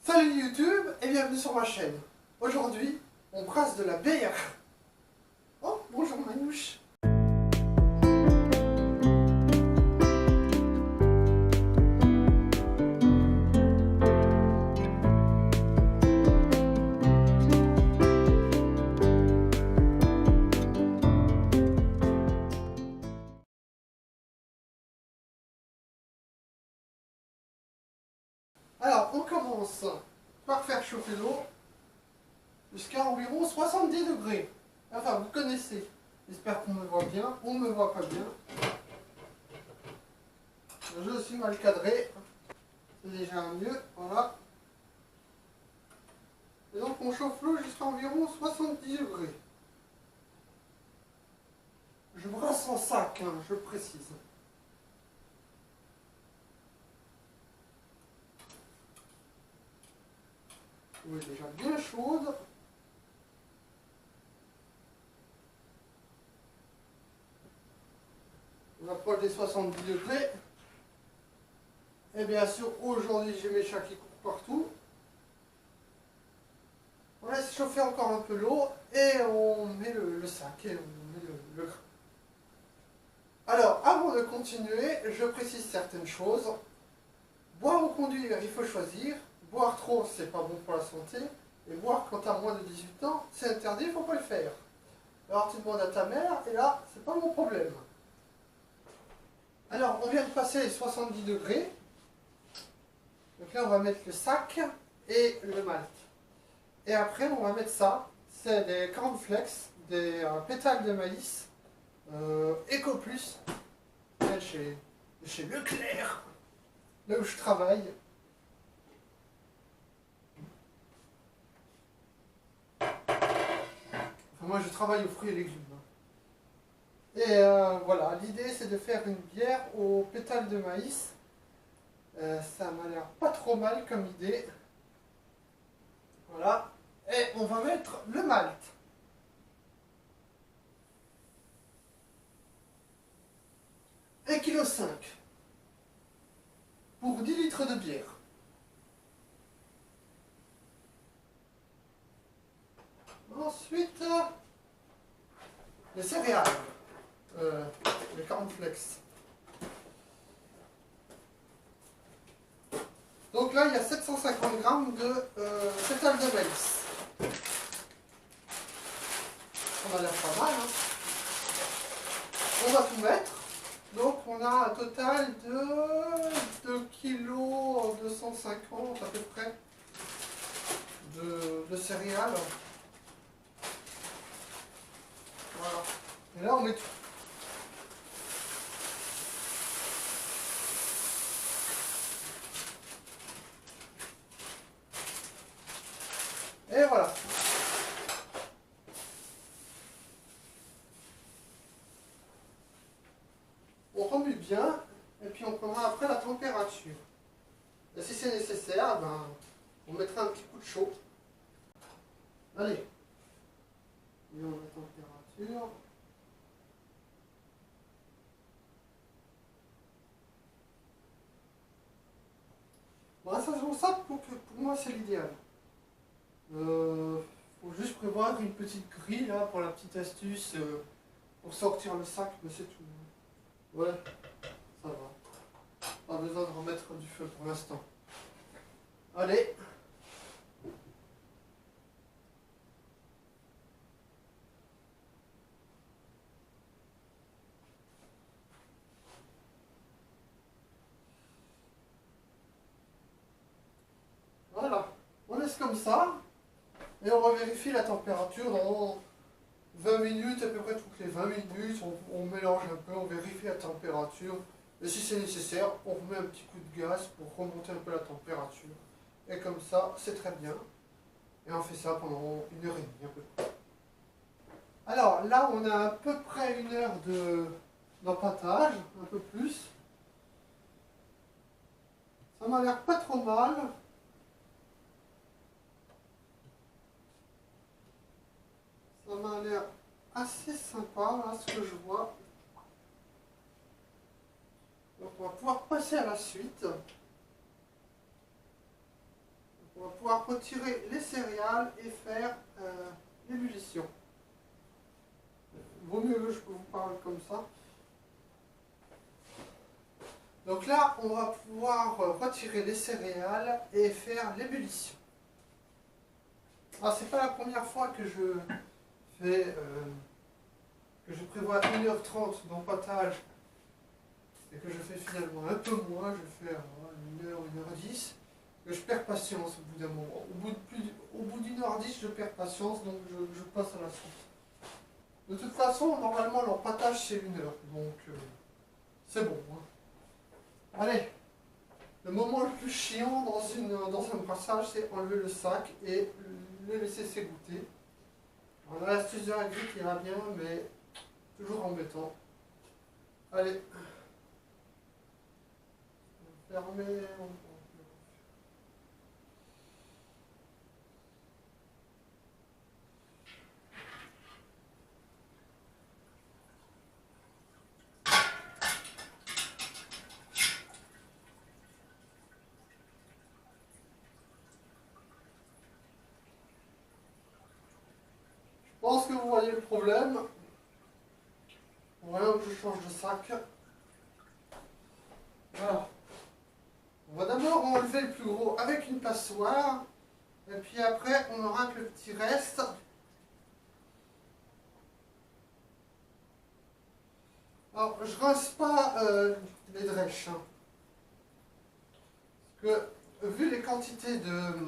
Salut YouTube et bienvenue sur ma chaîne. Aujourd'hui, on brasse de la bière. Oh, bonjour Manouche. Alors, on commence par faire chauffer l'eau jusqu'à environ 70 degrés. Enfin, vous connaissez. J'espère qu'on me voit bien. On ne me voit pas bien. Je suis mal cadré. C'est déjà mieux. Voilà. Et donc, on chauffe l'eau jusqu'à environ 70 degrés. Je brasse en sac, hein, je précise. L'eau est déjà bien chaude. On approche des 70 degrés. Et bien sûr, aujourd'hui, j'ai mes chats qui courent partout. On laisse chauffer encore un peu l'eau et on met le sac et on met le grain. Alors, avant de continuer, je précise certaines choses. Boire ou conduire, il faut choisir. Boire trop, c'est pas bon pour la santé. Et boire quand tu as moins de 18 ans, c'est interdit, il ne faut pas le faire. Alors tu demandes à ta mère, et là, c'est pas mon problème. Alors, on vient de passer les 70 degrés. Donc là, on va mettre le sac et le malt. Et après, on va mettre ça. C'est des cornflakes, des pétales de maïs, Eco Plus, chez Leclerc, là où je travaille. Enfin, moi, je travaille aux fruits et légumes. Et voilà, l'idée, c'est de faire une bière aux pétales de maïs. Ça m'a l'air pas trop mal comme idée. Voilà. Et on va mettre le malt. Un kg pour 10 litres de bière. Ensuite, les céréales, les cornflakes. Donc là, il y a 750 g de pétales de maïs. On a l'air pas mal, hein. On va tout mettre. Donc on a un total de 2 kg 250 à peu près de céréales. Voilà. Et là on met tout. Et voilà. On remue bien, et puis on prendra après la température. Et si c'est nécessaire, ben, on mettra un petit coup de chaud. Allez. Voyons la température. Bon, ça pour moi c'est l'idéal. Faut juste prévoir une petite grille là pour la petite astuce pour sortir le sac, mais c'est tout. Ouais, ça va. Pas besoin de remettre du feu pour l'instant. Allez. Voilà. On laisse comme ça. Et on revérifie la température dans 20 minutes, à peu près toutes les 20 minutes. On mélange un peu, on vérifie la température. Et si c'est nécessaire, on remet un petit coup de gaz pour remonter un peu la température. Et comme ça, c'est très bien. Et on fait ça pendant 1h30 à peu près. Alors là, on a à peu près 1 heure d'empâtage, un peu plus. Ça m'a l'air pas trop mal. Ça m'a l'air assez sympa, là, ce que je vois. Donc on va pouvoir passer à la suite. on va pouvoir retirer les céréales et faire l'ébullition. Vaut mieux que je vous parle comme ça. Donc là, on va pouvoir retirer les céréales et faire l'ébullition. Alors, c'est pas la première fois que je fais, que je prévois 1h30 d'empâtage et que je fais finalement un peu moins, je fais 1h, 1h10, que je perds patience au bout d'un moment. Au bout d'1h10, je perds patience, donc je passe à la suite. De toute façon, normalement, l'empâtage, c'est 1 heure, donc c'est bon. Hein. Allez, le moment le plus chiant dans un brassage, c'est enlever le sac et le laisser s'égoutter. Alors, l'astuce de la grille qui ira bien, mais toujours embêtant. Allez, fermez. Je pense que vous voyez le problème. Voilà, je change de sac. Voilà. On va d'abord enlever le plus gros avec une passoire. Et puis après, on aura que le petit reste. Alors, je rince pas les drèches. Hein. Parce que, vu les quantités de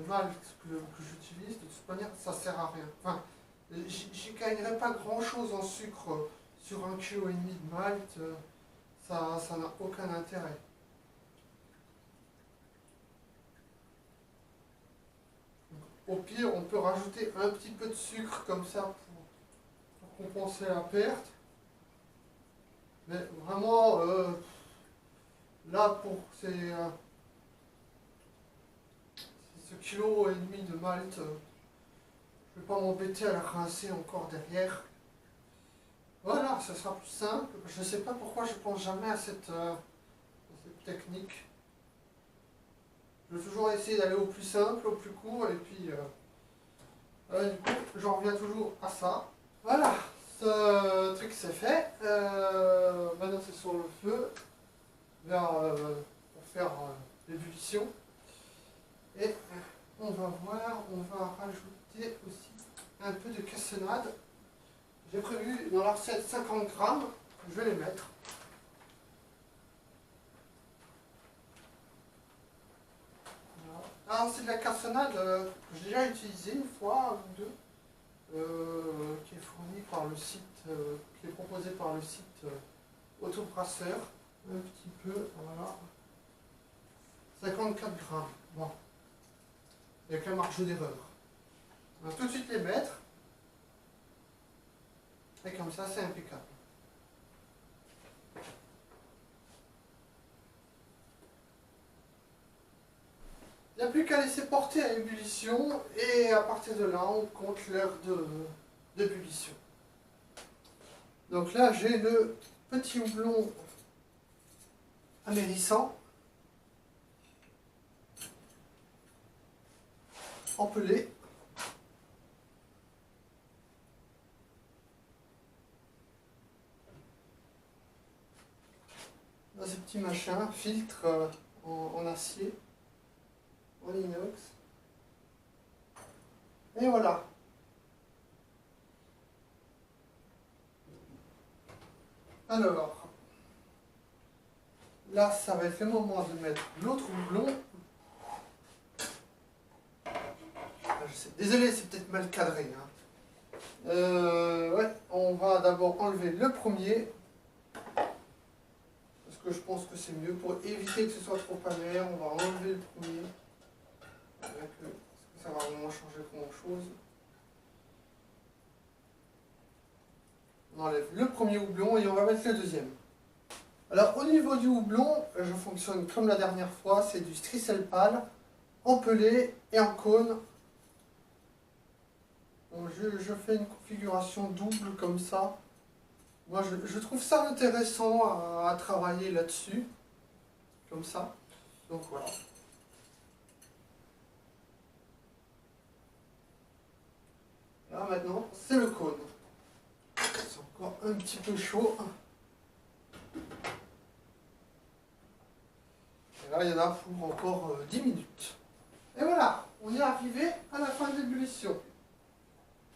malt que j'utilise, de toute manière, ça sert à rien. Enfin, j'y gagnerai pas grand chose en sucre sur 1,5 kg de malt. Ça n'a aucun intérêt. Au pire, on peut rajouter un petit peu de sucre comme ça pour compenser la perte. Mais vraiment, là, pour ce 1,5 kg de malt, je ne vais pas m'embêter à la rincer encore derrière. Voilà, ça sera plus simple. Je ne sais pas pourquoi je pense jamais à cette technique. Je veux toujours essayer d'aller au plus simple, au plus court, et puis du coup, j'en reviens toujours à ça. Voilà, ce truc c'est fait. Maintenant c'est sur le feu pour faire l'ébullition. Et on va voir, on va rajouter aussi un peu de cassonade. J'ai prévu dans la recette 50 grammes, je vais les mettre. Alors c'est de la cassonade que j'ai déjà utilisée une fois ou deux, qui est fournie par le site, qui est proposée par le site Autobrasseur. Un petit peu, voilà. 54 grammes, bon. Avec la marge d'erreur. On va tout de suite les mettre. Et comme ça, c'est impeccable. Il n'y a plus qu'à laisser porter à ébullition et à partir de là, on compte l'heure d'ébullition. Donc là, j'ai le petit houblon amérissant, empelé. Dans ce petit machin, filtre en acier, en inox. Et voilà. Alors, là, ça va être le moment de mettre l'autre houblon. Désolé, c'est peut-être mal cadré. Hein. Ouais, on va d'abord enlever le premier. Parce que je pense que c'est mieux. Pour éviter que ce soit trop amer, on va enlever le premier. Parce que ça va vraiment changer grand chose. On enlève le premier houblon et on va mettre le deuxième. Alors au niveau du houblon, je fonctionne comme la dernière fois, c'est du Strissel pâle, empelé et en cône. Donc je fais une configuration double comme ça. Moi je trouve ça intéressant à travailler là-dessus, comme ça. Donc voilà. maintenant, c'est le cône. C'est encore un petit peu chaud. Et là, il y en a pour encore 10 minutes. Et voilà, on est arrivé à la fin de l'ébullition.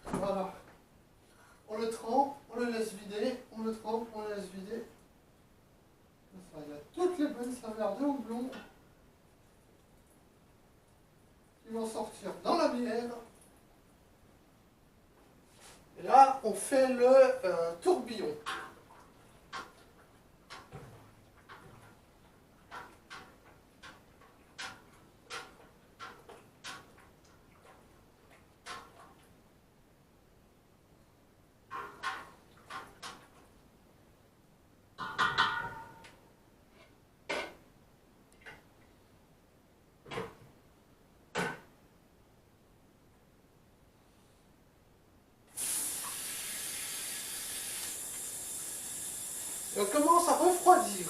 Voilà. On le trempe, on le laisse vider, on le trempe, on le laisse vider. Ça, il y a toutes les bonnes saveurs de houblon qui vont sortir dans la bière. Et là, on fait le tourbillon. Et on commence à refroidir.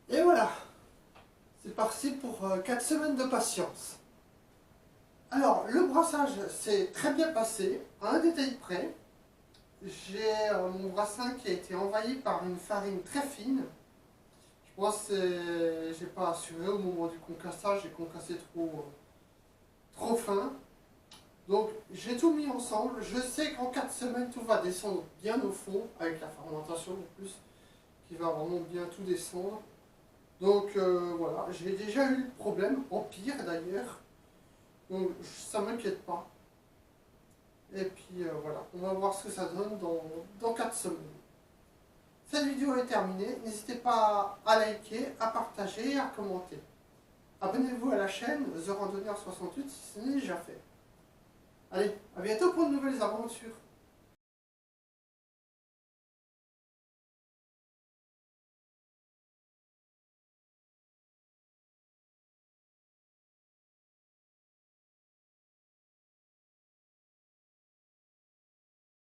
Et voilà, c'est parti pour 4 semaines de patience. Alors, le brassage s'est très bien passé, à un détail près. J'ai mon brassin qui a été envahi par une farine très fine. Je pense que j'ai pas assuré au moment du concassage, j'ai concassé trop fin. Donc, j'ai tout mis ensemble. Je sais qu'en 4 semaines, tout va descendre bien au fond, avec la fermentation en plus, qui va vraiment bien tout descendre. Donc voilà, j'ai déjà eu le problème, en pire d'ailleurs, donc ça ne m'inquiète pas. Et puis voilà, on va voir ce que ça donne dans 4 semaines. Cette vidéo est terminée, n'hésitez pas à liker, à partager et à commenter. Abonnez-vous à la chaîne The Randonneur 68 si ce n'est déjà fait. Allez, à bientôt pour de nouvelles aventures.